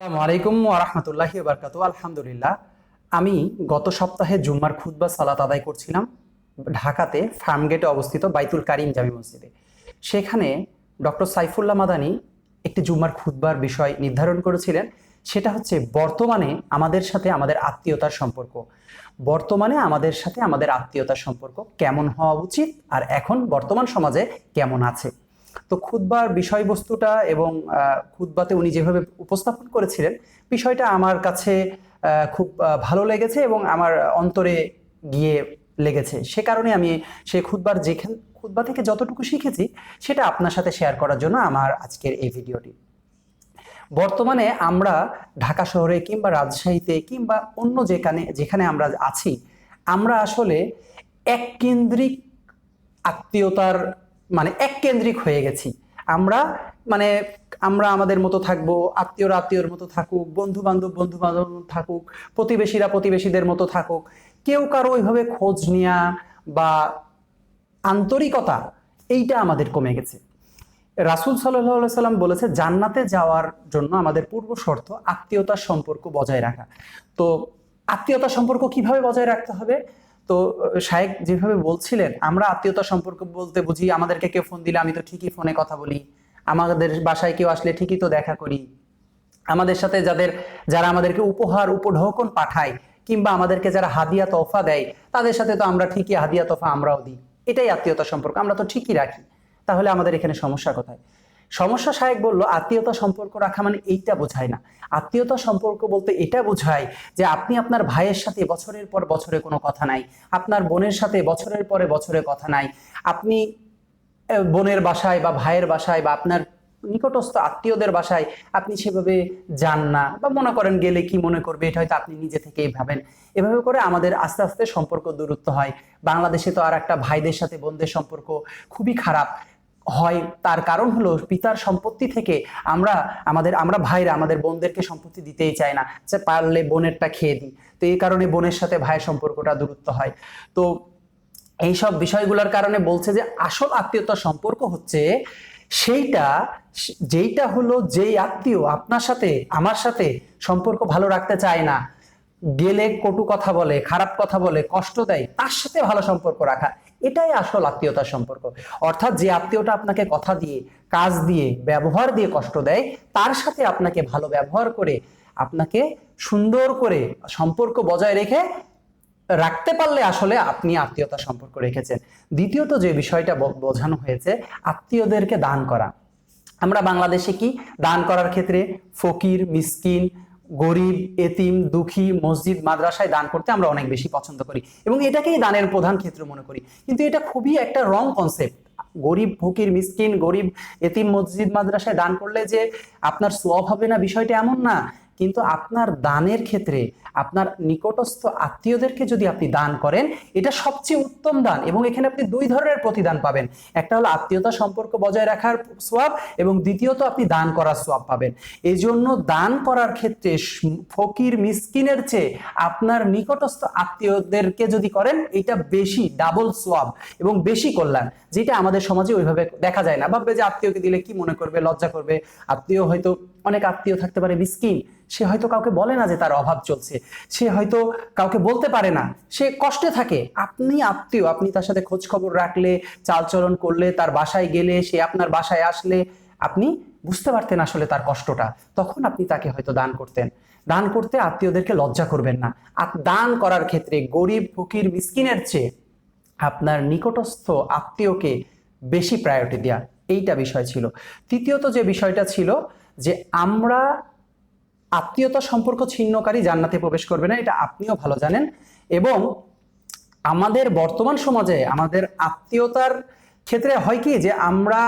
আসসালামু আলাইকুম ওয়া রাহমাতুল্লাহি ওয়া বারাকাতুহু। আলহামদুলিল্লাহ, আমি গত সপ্তাহে জুম্মার খুতবা সালাত আদায় করছিলাম ঢাকাতে ফার্মগেটে অবস্থিত বাইতুল কারিম জামি মসজিদে। সেখানে ডক্টর সাইফুল্লাহ মাদানী একটি জুম্মার খুতবার বিষয় নির্ধারণ করেছিলেন। সেটা হচ্ছে বর্তমানে আমাদের সাথে আমাদের আত্মীয়তার সম্পর্ক। বর্তমানে আমাদের সাথে আমাদের আত্মীয়তার সম্পর্ক কেমন হওয়া উচিত আর এখন বর্তমান সমাজে কেমন আছে। তো খুতবার বিষয়বস্তুটা এবং খুতবাতে উনি যেভাবে উপস্থাপন করেছিলেন বিষয়টা আমার কাছে খুব ভালো লেগেছে এবং আমার অন্তরে গিয়ে লেগেছে। সে কারণে আমি সেই খুতবা থেকে যতটুকু শিখেছি সেটা আপনার সাথে শেয়ার করার জন্য আমার আজকের এই ভিডিওটি। বর্তমানে আমরা ঢাকা শহরে কিংবা রাজশাহীতে কিংবা অন্য যেখানে যেখানে আমরা আছি, আমরা আসলে এককেন্দ্রিক আত্মীয়তার এক কেন্দ্রিক হয়ে গেছি। আমরা মানে আমরা আমাদের মতো থাকবো, আত্মীয়রা আত্মীয়র মতো থাকুক, বন্ধু বান্ধব থাকুক, প্রতিবেশীরা প্রতিবেশীদের মতো থাকুক, কেউ কারো ওইভাবে খোঁজ নেওয়া বা আন্তরিকতা এইটা আমাদের কমে গেছে। রাসূল সাল্লাল্লাহু আলাইহি সাল্লাম বলেছে জান্নাতে যাওয়ার জন্য আমাদের পূর্ব শর্ত আত্মীয়তার সম্পর্ক বজায় রাখা। তো আত্মীয়তার সম্পর্ক কিভাবে বজায় রাখতে হবে? তো শায়েখ যেভাবে বলছিলেন, আমরা আত্মীয়তার সম্পর্ক বলতে বুঝি আমাদেরকে কেউ ফোন দিলে আমি তো ঠিকই ফোনে কথা বলি, আমাদের বাসায় কেউ আসলে ঠিকই তো দেখা করি, আমাদের সাথে যারা আমাদেরকে উপহার উপঢৌকন পাঠায় কিংবা আমাদেরকে যারা হাদিয়া তোফা দেয় তাদের সাথে তো আমরা ঠিকই হাদিয়া তোফা আমরাও দিই, এটাই আত্মীয়তার সম্পর্ক, আমরা তো ঠিকই রাখি। তাহলে আমাদের এখানে সমস্যা কোথায়? সমস্যা শায়েক বলল আত্মীয়তা সম্পর্ক রাখা মানে এইটা বোঝায় না। আত্মীয়তা সম্পর্ক বলতে এটা বোঝায় যে আপনি আপনার ভাইয়ের সাথে বছরের পর বছরে কোনো কথা নাই, আপনার বোনের সাথে বছরের পরে বছরে কথা নাই, আপনি বোনের বাসায় বা ভাইয়ের বাসায় বা আপনার নিকটস্থ আত্মীয়দের বাসায় আপনি সেভাবে যান না, বা মনে করেন গেলে কি মনে করবে এটা হয়তো আপনি নিজে থেকেই ভাবেন। এভাবে করে আমাদের আস্তে আস্তে সম্পর্ক দূরত্ব হয়। বাংলাদেশে তো আর একটা ভাইদের সাথে বোনদের সম্পর্ক খুবই খারাপ হয়। তার কারণ হলো পিতার সম্পত্তি থেকে আমরা ভাইরা আমাদের বোনদেরকে সম্পত্তি দিতেই চাই না, যে পারলে বোনেরটা খেয়ে দিই। তো এই কারণে বোনের সাথে ভাইয়ের সম্পর্কটা দূরত্ব হয়। তো এইসব বিষয়গুলোর কারণে বলছে যে আসল আত্মীয়তার সম্পর্ক হচ্ছে সেইটা, যেইটা হলো যেই আত্মীয় আপনার সাথে আমার সাথে সম্পর্ক ভালো রাখতে চায় না, গেলে কটু কথা বলে, খারাপ কথা বলে, কষ্ট দেয়, তার সাথে ভালো সম্পর্ক রাখা, এটাই আসল আত্মীয়তার সম্পর্ক। অর্থাৎ যে আত্মীয়টা আপনাকে কথা দিয়ে, কাজ দিয়ে, ব্যবহার দিয়ে কষ্ট দেয়, তার সাথে আপনাকে ভালো ব্যবহার করে আপনাকে সুন্দর করে সম্পর্ক বজায় রেখে রাখতে পারলে আসলে আপনি আত্মীয়তা সম্পর্ক রেখেছেন। দ্বিতীয়ত যে বিষয়টা বোঝানো হয়েছে আত্মীয়দেরকে দান করা। আমরা বাংলাদেশে কি দান করার ক্ষেত্রে ফকির, মিসকিন, গরিব, এতিম, দুঃখী, মসজিদ, মাদ্রাসায় দান করতে আমরা অনেক বেশি পছন্দ করি এবং এটাকেই দানের প্রধান ক্ষেত্র মনে করি। কিন্তু এটা খুবই একটা রং কনসেপ্ট। গরিব, ফকির, মিসকিন, গরিব, এতিম, মসজিদ, মাদ্রাসায় দান করলে যে আপনার সওয়াব হবে না বিষয়টা এমন না। কিন্তু আপনার দানের ক্ষেত্রে আপনার নিকটস্থ আত্মীয়দেরকে যদি আপনি দান করেন, এটা সবচেয়ে উত্তম দান এবং এখানে আপনি দুই ধরনের প্রতিদান পাবেন। একটা হলো আত্মীয়তা সম্পর্ক বজায় রাখার সওয়াব এবং দ্বিতীয়ত আপনি দান করার সওয়াব পাবেন। এই জন্য দান করার ক্ষেত্রে ফকির মিসকিনের চেয়ে আপনার নিকটস্থ আত্মীয়দেরকে যদি করেন এটা বেশি ডাবল সওয়াব এবং বেশি কল্যাণ, যেটা আমাদের সমাজে ওইভাবে দেখা যায় না। ভাববে যে আত্মীয়কে দিলে কি মনে করবে, লজ্জা করবে। আত্মীয় হয়তো অনেক আত্মীয় থাকতে পারে মিসকিন, সে হয়তো কাউকে বলে না যে তার অভাব চলছে, সে হয়তো কাউকে বলতে পারে না, সে কষ্টে থাকে। আপনি আত্মীয়, আপনি তার সাথে খোঁজ খবর রাখলে, চালচলন করলে, তার বাসায় গেলে, সে আপনার বাসায় আসলে আপনি বুঝতে পারতেন আসলে তার কষ্টটা, তখন আপনি তাকে হয়তো দান করতেন। দান করতে আত্মীয়দেরকে লজ্জা করবেন না। দান করার ক্ষেত্রে গরিব, ফকির, মিসকিনের চেয়ে আপনার নিকটস্থ আত্মীয়কে বেশি প্রায়োরিটি দেওয়া, এইটা বিষয় ছিল। তৃতীয়ত যে বিষয়টা ছিল যে আমরা আত্মীয়তা সম্পর্ক ছিন্নকারী জান্নাতে প্রবেশ করবে না, এটা আপনিও ভালো জানেন। এবং আমাদের বর্তমান সমাজে আমাদের আত্মীয়তার ক্ষেত্রে হয় কি যে আমরা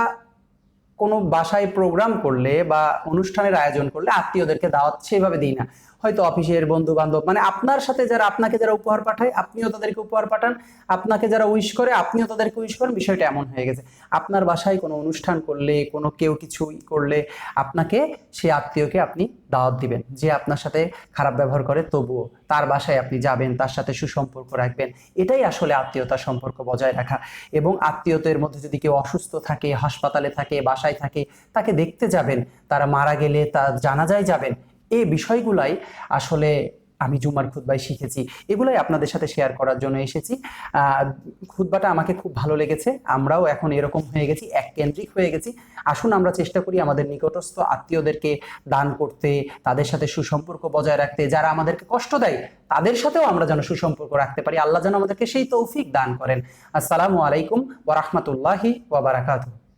কোনো বাসায় প্রোগ্রাম করলে বা অনুষ্ঠানের আয়োজন করলে আত্মীয়দেরকে দাওয়াত সেভাবে দিই না। হয়তো অফিসের বন্ধু বান্ধব আপনার সাথে যারা আপনাকে যারা উপহার পাঠায় আপনিও তাদেরকে উপহার পাঠান, আপনাকে যারা উইশ করে আপনিও তাদেরকে উইশ করেন। বিষয়টা এমন হয়ে গেছে আপনার বাসায় কোনো অনুষ্ঠান করলে, কোনো কেউ কিছু করলে আপনাকে সেই আত্মীয়কে আপনি দাওয়াত দিবেন, যে আপনার সাথে খারাপ ব্যবহার করে তবুও তার বাসায় আপনি যাবেন, তার সাথে সুসম্পর্ক রাখবেন। এটাই আসলে আত্মীয়তার সম্পর্ক বজায় রাখা। এবং আত্মীয়তার মধ্যে যদি কেউ অসুস্থ থাকে, হাসপাতালে থাকে, বাসায় থাকে, তাকে দেখতে যাবেন, তারা মারা গেলে তার জানাজায় যাবেন। এই বিষয়গুলাই আসলে আমি জুম্মার খুতবায় শিখেছি, এগুলাই আপনাদের সাথে শেয়ার করার জন্য এসেছি। খুতবাটা আমাকে খুব ভালো লেগেছে। আমরাও এখন এরকম হয়ে গেছি, এক কেন্দ্রিক হয়ে গেছি। আসুন আমরা চেষ্টা করি আমাদের নিকটস্থ আত্মীয়দেরকে দান করতে, তাদের সাথে সুসম্পর্ক বজায় রাখতে, যারা আমাদেরকে কষ্ট দেয় তাদের সাথেও আমরা যেন সুসম্পর্ক রাখতে পারি। আল্লাহ যেন আমাদেরকে সেই তৌফিক দান করেন। আসসালামু আলাইকুম ওয়া রাহমাতুল্লাহি ওয়া বারাকাতুহু।